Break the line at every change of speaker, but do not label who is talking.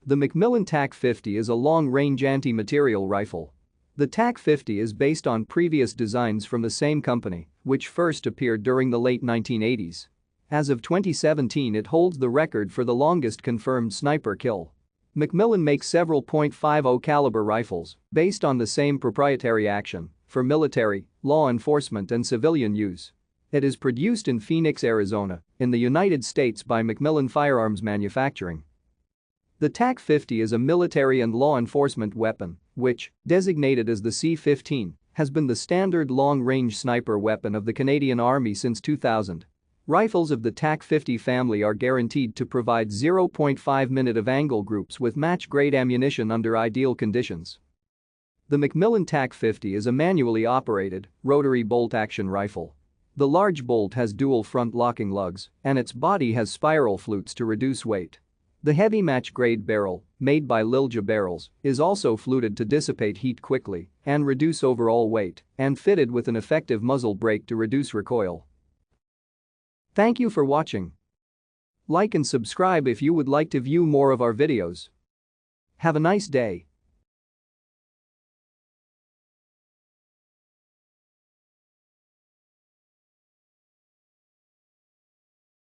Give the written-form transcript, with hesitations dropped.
The McMillan TAC-50 is a long-range anti-materiel rifle. The TAC-50 is based on previous designs from the same company, which first appeared during the late 1980s. As of 2017, it holds the record for the longest confirmed sniper kill. McMillan makes several .50 caliber rifles based on the same proprietary action for military, law enforcement and civilian use. It is produced in Phoenix, Arizona, in the United States by McMillan Firearms Manufacturing. The TAC-50 is a military and law enforcement weapon, which, designated as the C-15, has been the standard long-range sniper weapon of the Canadian Army since 2000. Rifles of the TAC-50 family are guaranteed to provide 0.5 minute of angle groups with match-grade ammunition under ideal conditions. The McMillan TAC-50 is a manually operated, rotary bolt-action rifle. The large bolt has dual front locking lugs, and its body has spiral flutes to reduce weight. The heavy match-grade barrel, made by Lilja barrels, is also fluted to dissipate heat quickly and reduce overall weight, and fitted with an effective muzzle brake to reduce recoil. Thank you for watching. Like and subscribe if you would like to view more of our videos. Have a nice day.